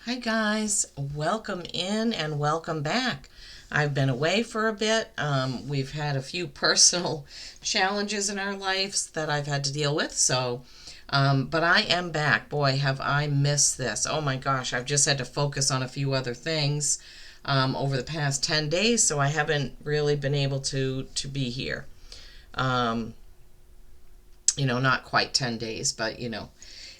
Hi guys, welcome in and welcome back. I've been away for a bit. We've had a few personal challenges in our lives that I've had to deal with, but I am back. Boy, have I missed this. Oh my gosh, I've just had to focus on a few other things over the past 10 days, so I haven't really been able to be here. Um, not quite 10 days, but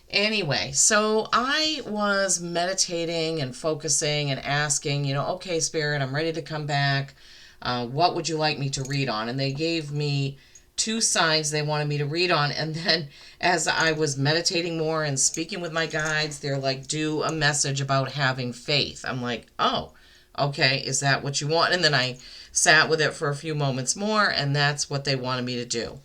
Anyway, so I was meditating and focusing and asking, okay, Spirit, I'm ready to come back. What would you like me to read on? And they gave me two signs they wanted me to read on. And then as I was meditating more and speaking with my guides, they're like, do a message about having faith. I'm like, oh, okay, is that what you want? And then I sat with it for a few moments more, and that's what they wanted me to do.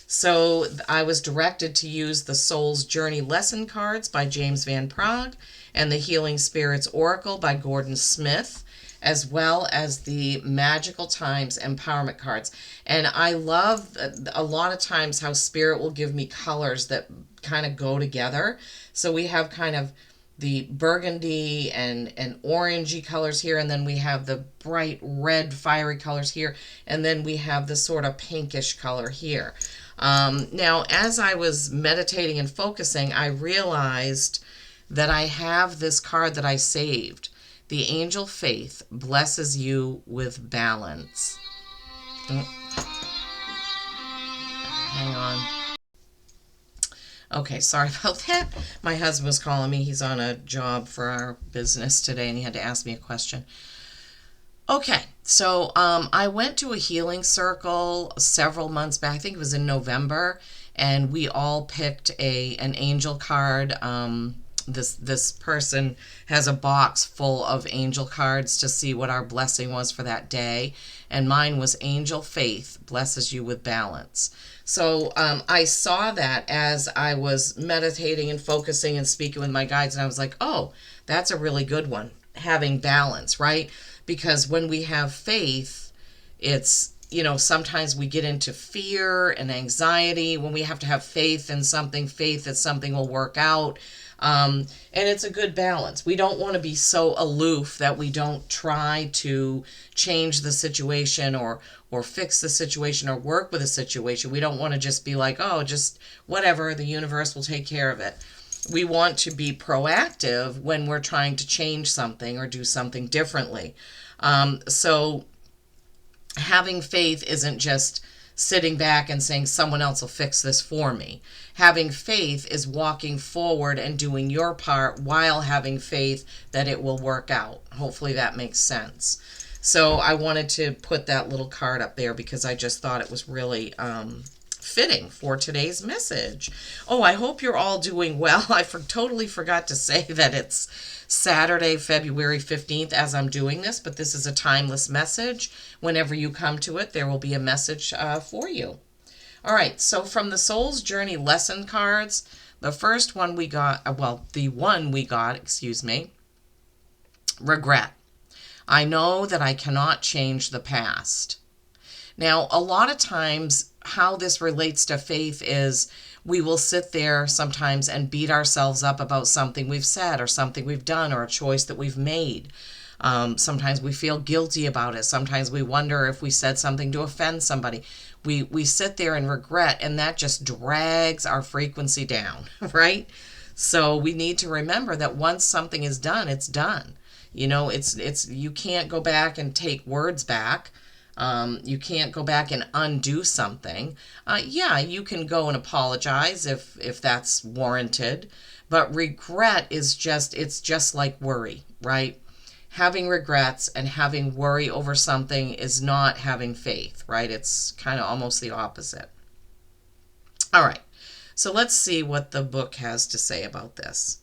So I was directed to use the Soul's Journey Lesson Cards by James Van Praagh and the Healing Spirits Oracle by Gordon Smith, as well as the Magical Times Empowerment Cards. And I love a lot of times how Spirit will give me colors that kind of go together. So we have kind of the burgundy and orangey colors here, and then we have the bright red fiery colors here, and then we have the sort of pinkish color here. Now, as I was meditating and focusing, I realized that I have this card that I saved. The Angel Faith blesses you with balance. Hang on. Okay, sorry about that. My husband was calling me. He's on a job for our business today, and he had to ask me a question. Okay, so I went to a healing circle several months back. I think it was in November, and we all picked an angel card. This person has a box full of angel cards to see what our blessing was for that day, and mine was Angel Faith blesses you with balance. So I saw that as I was meditating and focusing and speaking with my guides, and I was like, oh, that's a really good one, having balance, right? Because when we have faith, it's, sometimes we get into fear and anxiety when we have to have faith in something, faith that something will work out. And it's a good balance. We don't want to be so aloof that we don't try to change the situation or fix the situation or work with a situation. We don't want to just be like, oh, just whatever, the universe will take care of it. We want to be proactive when we're trying to change something or do something differently. So having faith isn't just sitting back and saying someone else will fix this for me. Having faith is walking forward and doing your part while having faith that it will work out. Hopefully that makes sense. So I wanted to put that little card up there because I just thought it was really fitting for today's message. Oh, I hope you're all doing well. I totally forgot to say that it's Saturday, February 15th as I'm doing this, but this is a timeless message. Whenever you come to it, there will be a message for you. All right, so from the Soul's Journey lesson cards, the first one we got, the one we got, regret. I know that I cannot change the past. Now, a lot of times, how this relates to faith is we will sit there sometimes and beat ourselves up about something we've said or something we've done or a choice that we've made. Sometimes we feel guilty about it. Sometimes we wonder if we said something to offend somebody. We sit there and regret, and that just drags our frequency down, right? So we need to remember that once something is done, it's done. It's you can't go back and take words back. You can't go back and undo something. Yeah, you can go and apologize if that's warranted, but regret is it's just like worry, right? Having regrets and having worry over something is not having faith, right? It's kind of almost the opposite. All right, so let's see what the book has to say about this.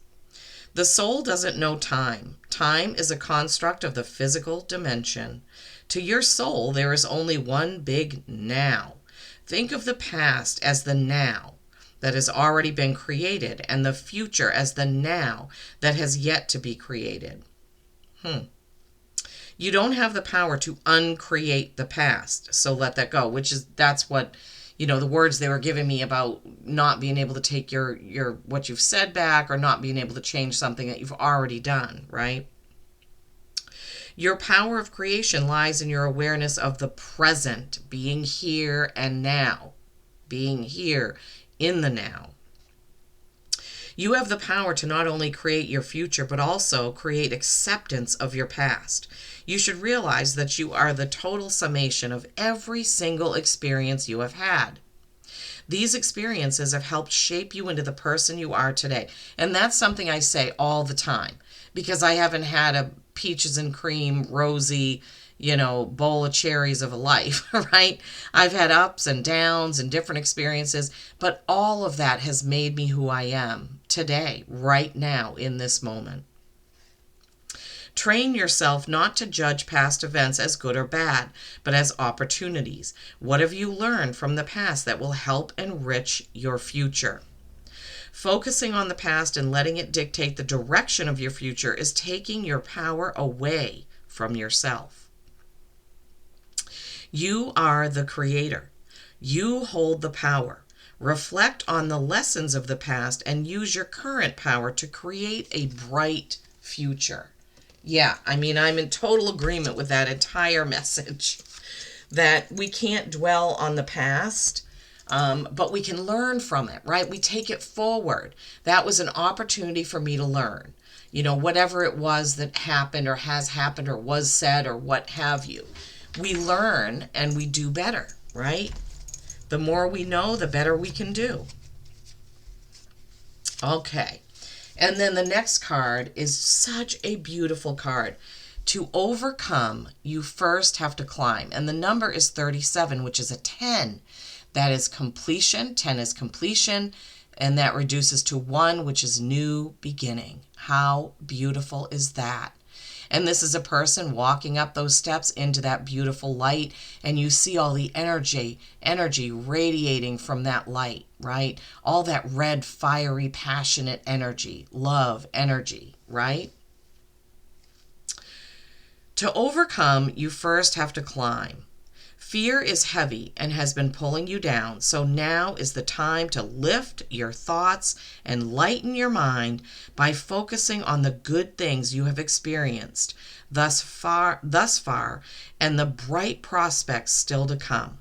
The soul doesn't know time. Time is a construct of the physical dimension. To your soul, there is only one big now. Think of the past as the now that has already been created and the future as the now that has yet to be created. You don't have the power to uncreate the past, so let that go, that's what the words they were giving me about not being able to take your what you've said back, or not being able to change something that you've already done, right? Your power of creation lies in your awareness of the present, being here and now, being here in the now. You have the power to not only create your future, but also create acceptance of your past. You should realize that you are the total summation of every single experience you have had. These experiences have helped shape you into the person you are today. And that's something I say all the time, because I haven't had a peaches and cream, rosy, bowl of cherries of a life, right? I've had ups and downs and different experiences, but all of that has made me who I am today, right now, in this moment. Train yourself not to judge past events as good or bad, but as opportunities. What have you learned from the past that will help enrich your future? Focusing on the past and letting it dictate the direction of your future is taking your power away from yourself. You are the creator. You hold the power. Reflect on the lessons of the past and use your current power to create a bright future. Yeah, I'm in total agreement with that entire message, that we can't dwell on the past, but we can learn from it, right? We take it forward. That was an opportunity for me to learn, whatever it was that happened or has happened or was said or what have you. We learn and we do better, right? The more we know, the better we can do. Okay. And then the next card is such a beautiful card. To overcome, you first have to climb. And the number is 37, which is a 10. That is completion. 10 is completion. And that reduces to 1, which is new beginning. How beautiful is that? And this is a person walking up those steps into that beautiful light, and you see all the energy radiating from that light, right? All that red, fiery, passionate energy, love energy, right? To overcome, you first have to climb. Fear is heavy and has been pulling you down, so now is the time to lift your thoughts and lighten your mind by focusing on the good things you have experienced thus far, and the bright prospects still to come.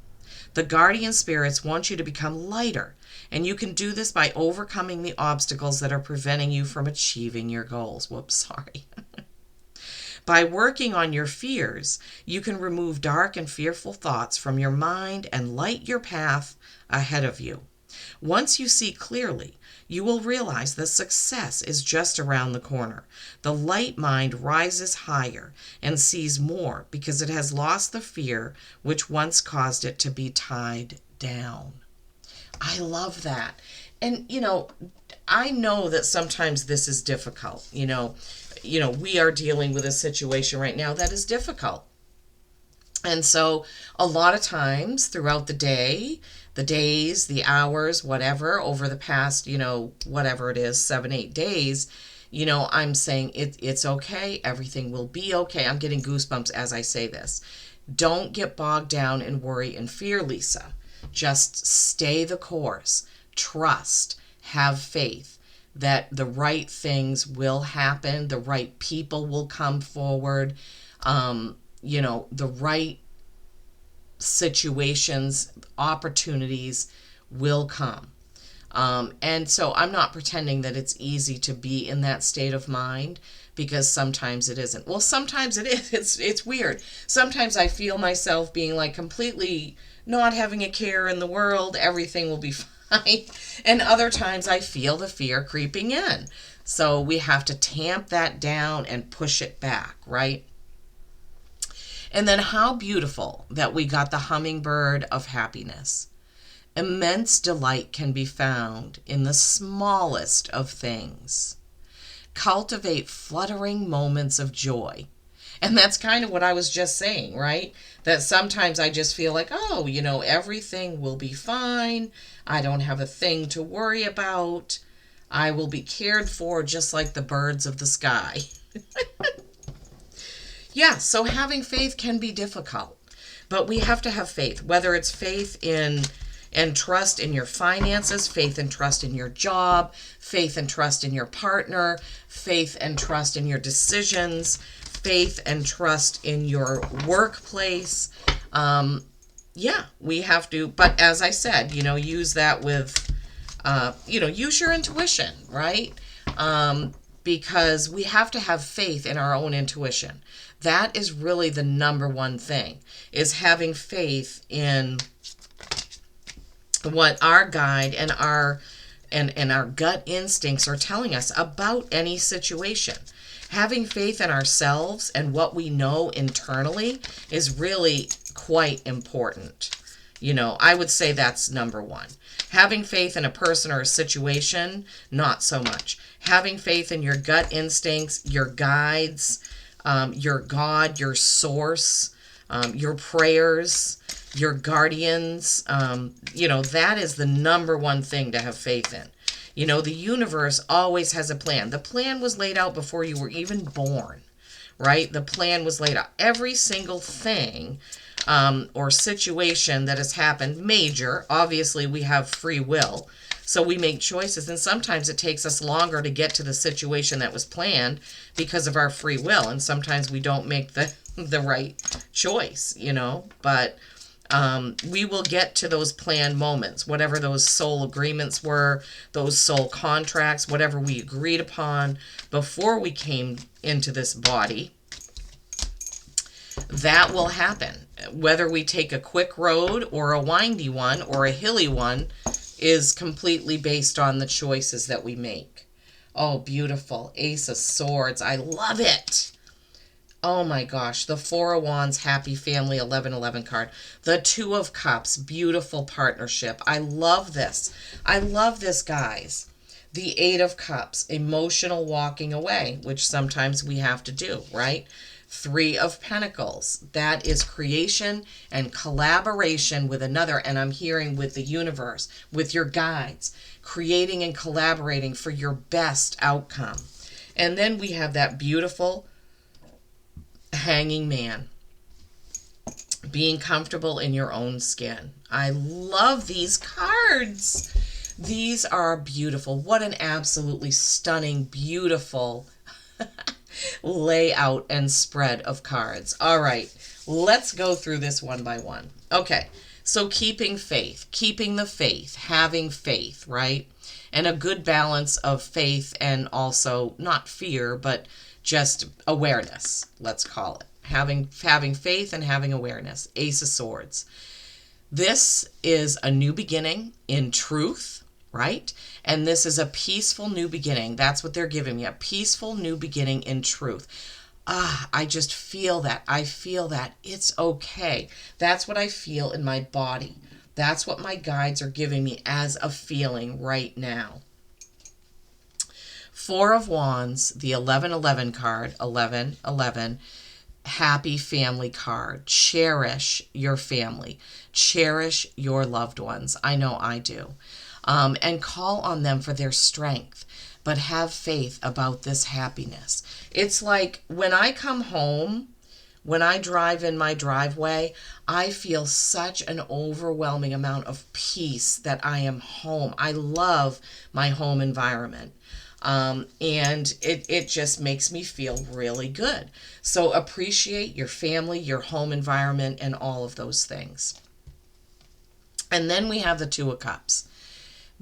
The guardian spirits want you to become lighter, and you can do this by overcoming the obstacles that are preventing you from achieving your goals. By working on your fears, you can remove dark and fearful thoughts from your mind and light your path ahead of you. Once you see clearly, you will realize that success is just around the corner. The light mind rises higher and sees more because it has lost the fear which once caused it to be tied down. I love that. And, I know that sometimes this is difficult, we are dealing with a situation right now that is difficult. And so a lot of times throughout the day, the days, the hours, whatever, over the past, whatever it is, 7-8 days, I'm saying it's okay. Everything will be okay. I'm getting goosebumps as I say this. Don't get bogged down in worry and fear, Lisa. Just stay the course. Trust. Have faith that the right things will happen, the right people will come forward, the right situations, opportunities will come. And so I'm not pretending that it's easy to be in that state of mind, because sometimes it isn't. Well, sometimes it is. It's weird. Sometimes I feel myself being like completely not having a care in the world. Everything will be fine. And other times I feel the fear creeping in. So we have to tamp that down and push it back, right? And then how beautiful that we got the hummingbird of happiness. Immense delight can be found in the smallest of things. Cultivate fluttering moments of joy. And that's kind of what I was just saying, right? That sometimes I just feel like, everything will be fine. I don't have a thing to worry about. I will be cared for just like the birds of the sky. Yeah, so having faith can be difficult. But we have to have faith, whether it's faith in, And trust in your finances, faith and trust in your job, faith and trust in your partner, faith and trust in your decisions, faith and trust in your workplace. Yeah, we have to, but as I said, use that with, use your intuition, right? Because we have to have faith in our own intuition. That is really the number one thing, is having faith in what our guide and our gut instincts are telling us about any situation. Having faith in ourselves and what we know internally is really quite important. I would say that's number one. Having faith in a person or a situation, not so much. Having faith in your gut instincts, your guides, your God, your source, your prayers, your guardians, that is the number one thing to have faith in. The universe always has a plan. The plan was laid out before you were even born, right? The plan was laid out. Every single thing or situation that has happened, major, obviously we have free will, so we make choices, and sometimes it takes us longer to get to the situation that was planned because of our free will, and sometimes we don't make the right choice, but we will get to those planned moments, whatever those soul agreements were, those soul contracts, whatever we agreed upon before we came into this body. That will happen. Whether we take a quick road or a windy one or a hilly one is completely based on the choices that we make. Oh, beautiful. Ace of Swords. I love it. Oh my gosh. The Four of Wands, Happy Family, 1111 card. The Two of Cups, beautiful partnership. I love this. I love this, guys. The Eight of Cups, emotional walking away, which sometimes we have to do, right? Three of Pentacles, that is creation and collaboration with another, and I'm hearing with the universe, with your guides, creating and collaborating for your best outcome. And then we have that beautiful Hanging Man, being comfortable in your own skin. I love these cards. These are beautiful. What an absolutely stunning, beautiful layout and spread of cards. All right, let's go through this one by one. Okay, so keeping faith, keeping the faith, having faith, right? And a good balance of faith and also not fear, but just awareness, let's call it. Having faith and having awareness. Ace of Swords. This is a new beginning in truth, right? And this is a peaceful new beginning. That's what they're giving me, a peaceful new beginning in truth. I just feel that. I feel that. It's okay. That's what I feel in my body. That's what my guides are giving me as a feeling right now. Four of Wands, the 1111 card, 1111, Happy Family card. Cherish your family. Cherish your loved ones. I know I do. And call on them for their strength, but have faith about this happiness. It's like when I come home, when I drive in my driveway, I feel such an overwhelming amount of peace that I am home. I love my home environment. And it just makes me feel really good. So appreciate your family, your home environment, and all of those things. And then we have the Two of Cups.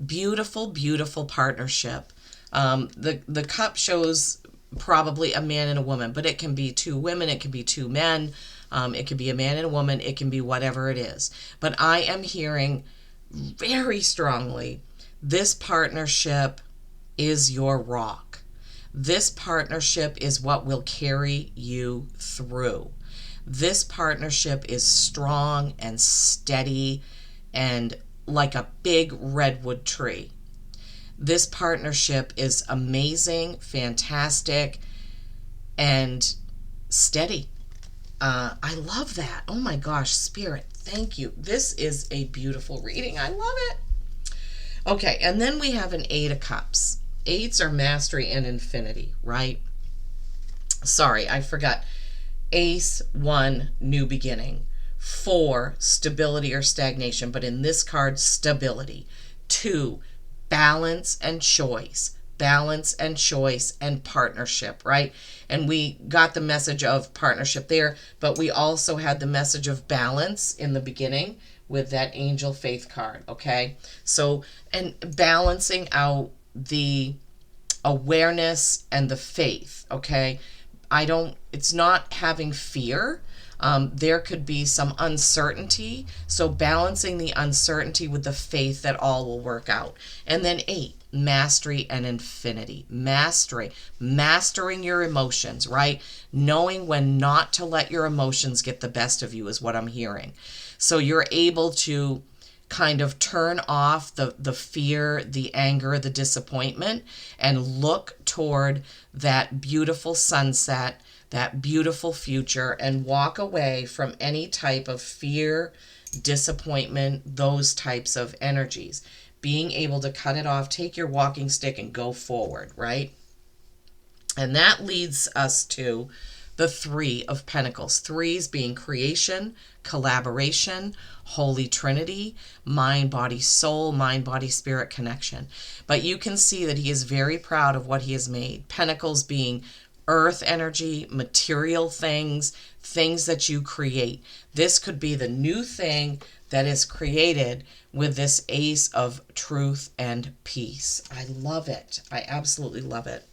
Beautiful, beautiful partnership. The cup shows probably a man and a woman, but it can be two women, it can be two men, it can be a man and a woman, it can be whatever it is. But I am hearing very strongly, this partnership is your rock. This partnership is what will carry you through. This partnership is strong and steady and like a big redwood tree. This partnership is amazing, fantastic, and steady. I love that. Oh my gosh, Spirit, thank you. This is a beautiful reading. I love it. Okay, and then we have an Eight of Cups. Eights are mastery and infinity, right? Sorry, I forgot. Ace, one, new beginning. 4, stability or stagnation, but in this card, stability. 2, balance and choice. Balance and choice and partnership, right? And we got the message of partnership there, but we also had the message of balance in the beginning with that angel faith card, okay? So, and balancing out the awareness and the faith, okay? It's not having fear. There could be some uncertainty. So balancing the uncertainty with the faith that all will work out. And then 8, mastery and infinity. Mastery, mastering your emotions, right? Knowing when not to let your emotions get the best of you is what I'm hearing. So you're able to kind of turn off the fear, the anger, the disappointment, and look toward that beautiful sunset, that beautiful future, and walk away from any type of fear, disappointment, those types of energies. Being able to cut it off, take your walking stick and go forward, right? And that leads us to the 3 of Pentacles. 3s being creation, collaboration, Holy Trinity, mind, body, soul, mind, body, spirit connection. But you can see that he is very proud of what he has made. Pentacles being earth energy, material things, things that you create. This could be the new thing that is created with this Ace of Truth and Peace. I love it. I absolutely love it.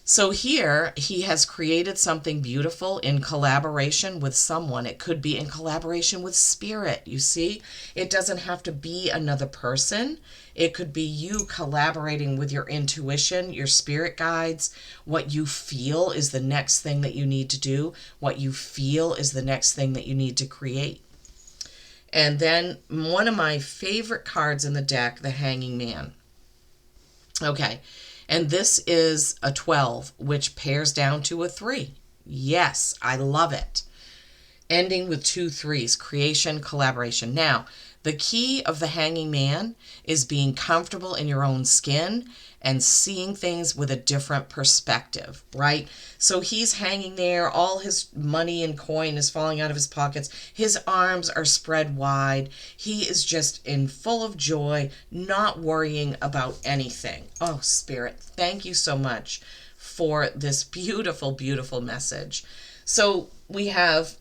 So here he has created something beautiful in collaboration with someone. It could be in collaboration with spirit. You see, it doesn't have to be another person. It could be you collaborating with your intuition, your spirit guides. What you feel is the next thing that you need to do. What you feel is the next thing that you need to create. And then one of my favorite cards in the deck, the Hanging Man. Okay. And this is a 12, which pairs down to a 3. Yes, I love it. Ending with 2 3s, creation, collaboration. Now, the key of the Hanging Man is being comfortable in your own skin and seeing things with a different perspective, right? So he's hanging there, all his money and coin is falling out of his pockets. His arms are spread wide. He is just in full of joy, not worrying about anything. Oh, Spirit, thank you so much for this beautiful, beautiful message. So we have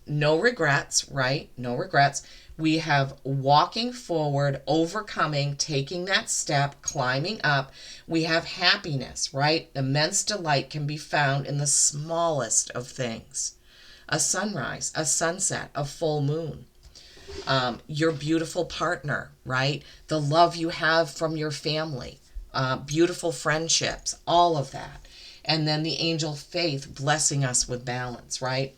no regrets, right? No regrets. We have walking forward, overcoming, taking that step, climbing up. We have happiness, right? Immense delight can be found in the smallest of things. A sunrise, a sunset, a full moon. Your beautiful partner, right? The love you have from your family, beautiful friendships, all of that. And then the angel faith blessing us with balance, right?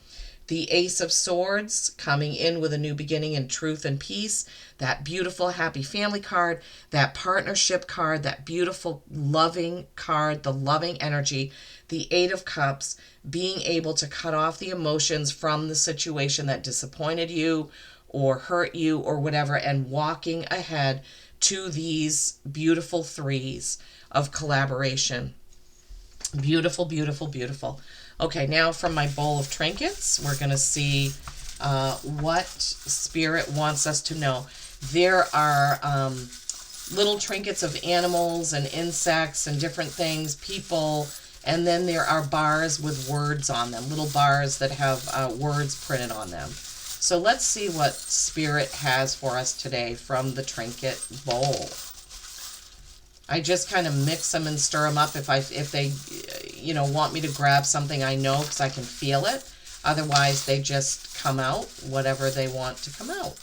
The Ace of Swords coming in with a new beginning in truth and peace. That beautiful happy family card, that partnership card, that beautiful loving card, the loving energy. The 8 of Cups, being able to cut off the emotions from the situation that disappointed you or hurt you or whatever, and walking ahead to these beautiful 3s of collaboration. Beautiful, beautiful, beautiful. Okay, now from my bowl of trinkets, we're going to see what Spirit wants us to know. There are little trinkets of animals and insects and different things, people, and then there are bars with words on them, little bars that have words printed on them. So let's see what Spirit has for us today from the trinket bowl. I just kind of mix them and stir them up if they want me to grab something, I know, because I can feel it. Otherwise, they just come out whatever they want to come out.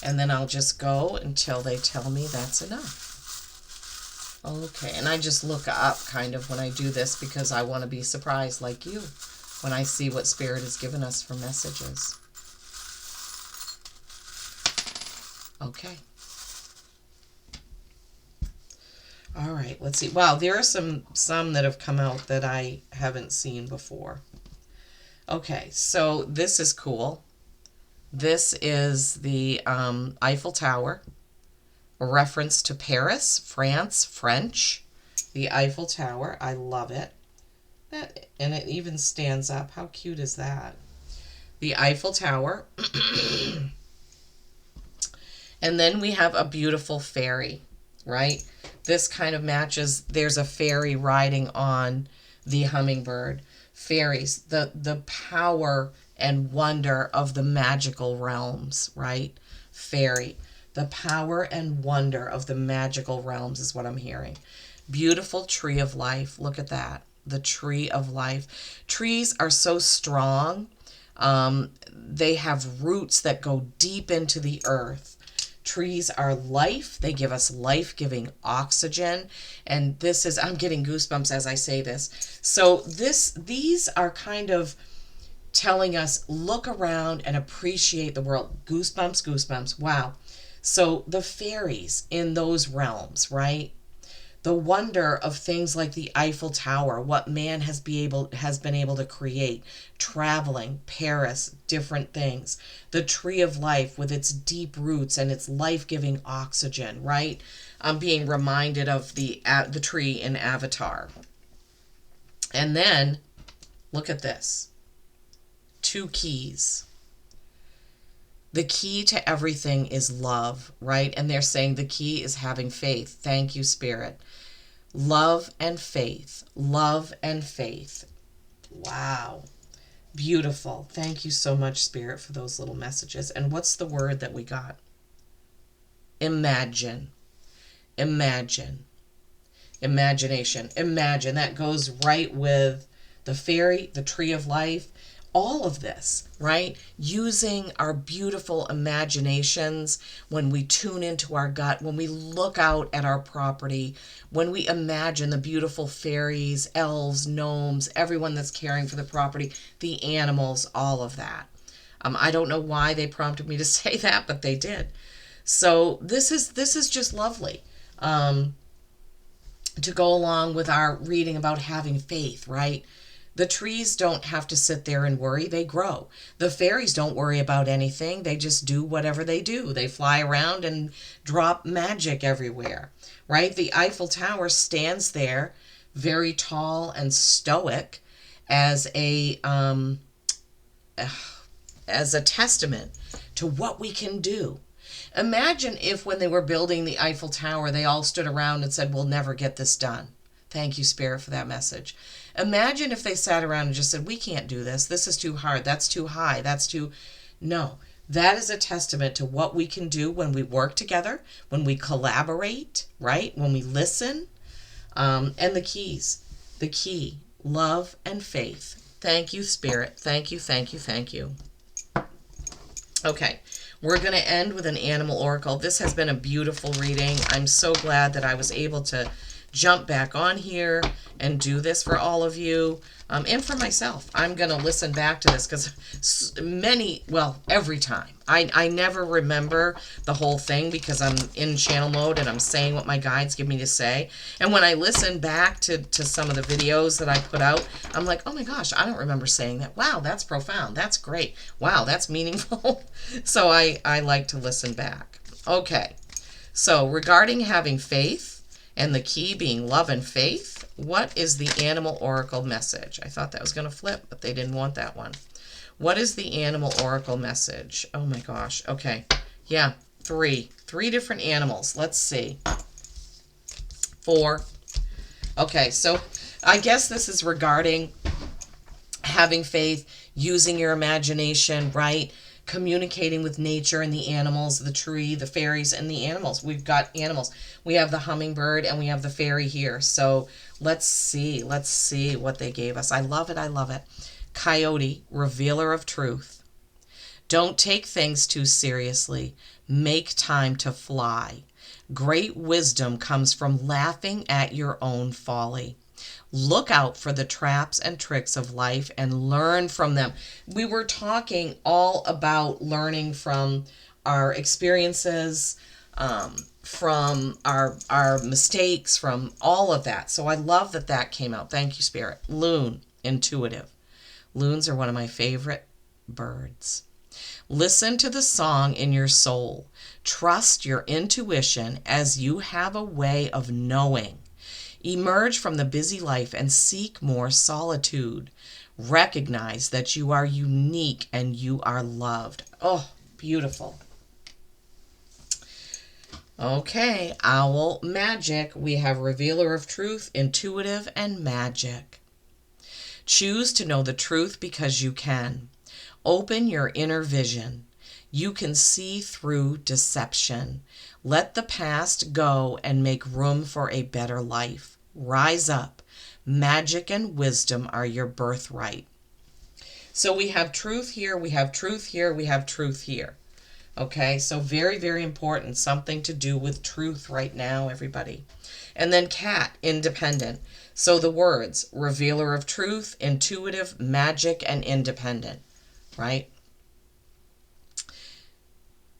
And then I'll just go until they tell me that's enough. Okay, and I just look up kind of when I do this because I want to be surprised like you when I see what Spirit has given us for messages. Okay. All right, let's see. Wow, there are some that have come out that I haven't seen before. Okay, so this is cool. This is the Eiffel Tower, a reference to Paris, France, French. The Eiffel Tower, I love it. And it even stands up. How cute is that? The Eiffel Tower. And then we have a beautiful fairy, right? This kind of matches. There's a fairy riding on the hummingbird. Fairies, the power and wonder of the magical realms, right? Fairy, the power and wonder of the magical realms is what I'm hearing. Beautiful tree of life. Look at that. The tree of life. Trees are so strong. They have roots that go deep into the earth. Trees are life. They give us life-giving oxygen. And this is, I'm getting goosebumps as I say this. So these are kind of telling us, look around and appreciate the world. Goosebumps, goosebumps. Wow. So the fairies in those realms, right? The wonder of things like the Eiffel Tower, what man has been able to create, traveling, Paris, different things. The tree of life with its deep roots and its life-giving oxygen, right? I'm being reminded of the tree in Avatar. And then, look at this. 2 keys. The key to everything is love, right? And they're saying the key is having faith. Thank you, Spirit. Love and faith. Love and faith. Wow. Beautiful. Thank you so much, Spirit, for those little messages. And what's the word that we got? Imagine. Imagine. Imagination. Imagine. That goes right with the fairy, the tree of life. All of this, right? Using our beautiful imaginations when we tune into our gut, when we look out at our property, when we imagine the beautiful fairies, elves, gnomes, everyone that's caring for the property, the animals, all of that. I don't know why they prompted me to say that, but they did. So this is just lovely. To go along with our reading about having faith, right? The trees don't have to sit there and worry. They grow. The fairies don't worry about anything. They just do whatever they do. They fly around and drop magic everywhere, right? The Eiffel Tower stands there very tall and stoic as a testament to what we can do. Imagine if when they were building the Eiffel Tower, they all stood around and said, we'll never get this done. Thank you, Spirit, for that message. Imagine if they sat around and just said, we can't do this. This is too hard. That's too high. That's too... No. That is a testament to what we can do when we work together, when we collaborate, right? When we listen. And the keys. The key. Love and faith. Thank you, Spirit. Thank you, thank you, thank you. Okay. We're going to end with an animal oracle. This has been a beautiful reading. I'm so glad that I was able to jump back on here and do this for all of you and for myself. I'm going to listen back to this because every time. I never remember the whole thing because I'm in channel mode and I'm saying what my guides give me to say. And when I listen back to some of the videos that I put out, I'm like, oh my gosh, I don't remember saying that. Wow, that's profound. That's great. Wow, that's meaningful. So I like to listen back. Okay, so regarding having faith, and the key being love and faith, what is the animal oracle message? I thought that was going to flip, but they didn't want that one. What is the animal oracle message? Oh my gosh. Okay. Yeah, 3. 3 different animals. Let's see. 4. Okay, so I guess this is regarding having faith, using your imagination, right? Communicating with nature and the animals, the tree, the fairies, and the animals. We've got animals. We have the hummingbird and we have the fairy here. So let's see what they gave us. I love it. I love it. Coyote, revealer of truth. Don't take things too seriously. Make time to fly. Great wisdom comes from laughing at your own folly. Look out for the traps and tricks of life and learn from them. We were talking all about learning from our experiences, from our mistakes, from all of that. So I love that that came out. Thank you, Spirit. Loon, intuitive. Loons are one of my favorite birds. Listen to the song in your soul. Trust your intuition as you have a way of knowing. Emerge from the busy life and seek more solitude. Recognize that you are unique and you are loved. Oh, beautiful. Okay, owl magic. We have revealer of truth, intuitive, and magic. Choose to know the truth because you can. Open your inner vision. You can see through deception. Let the past go and make room for a better life. Rise up. Magic and wisdom are your birthright. So we have truth here, we have truth here, we have truth here. Okay, so very, very important. Something to do with truth right now, everybody. And then cat, independent. So the words, revealer of truth, intuitive, magic, and independent, right?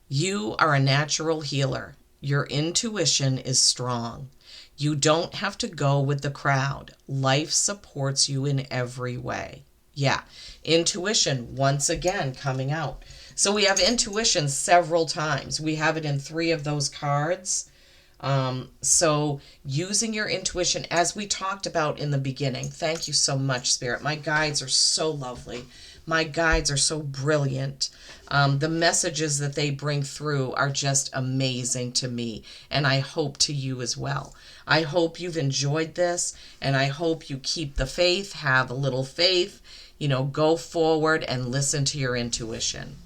You are a natural healer. Your intuition is strong. You don't have to go with the crowd. Life supports you in every way. Yeah, intuition, once again, coming out. So we have intuition several times. We have it in 3 of those cards. So using your intuition, as we talked about in the beginning. Thank you so much, Spirit. My guides are so lovely. My guides are so brilliant. The messages that they bring through are just amazing to me, and I hope to you as well. I hope you've enjoyed this, and I hope you keep the faith, have a little faith, go forward and listen to your intuition.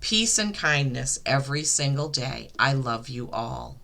Peace and kindness every single day. I love you all.